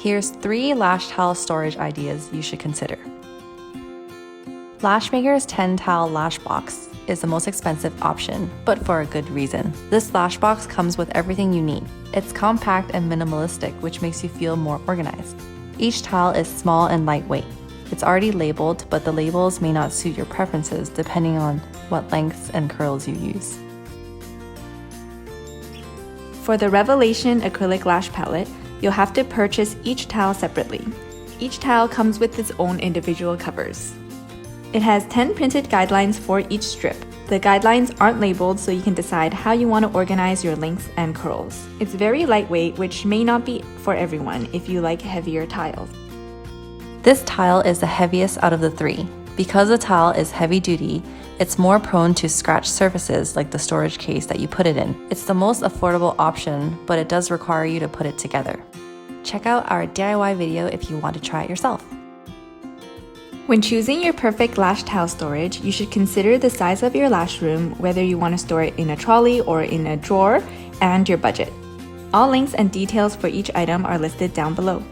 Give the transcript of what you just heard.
Here's 3 lash towel storage ideas you should consider. LASHMAKERS 10 towel lash box is the most expensive option, but for a good reason. This lash box comes with everything you need. It's compact and minimalistic, which makes you feel more organized. Each towel is small and lightweight. It's already labeled, but the labels may not suit your preferences depending on what lengths and curls you use. For the Revelation acrylic lash palette, you'll have to purchase each towel separately. Each towel comes with its own individual covers. It has 10 printed guidelines for each strip. The guidelines aren't labeled, so you can decide how you want to organize your lengths and curls. It's very lightweight, which may not be for everyone if you like heavier tiles. This tile is the heaviest out of the 3. Because the tile is heavy duty, it's more prone to scratch surfaces like the storage case that you put it in. It's the most affordable option, but it does require you to put it together. Check out our DIY video if you want to try it yourself. When choosing your perfect lash towel storage, you should consider the size of your lash room, whether you want to store it in a trolley or in a drawer, and your budget. All links and details for each item are listed down below.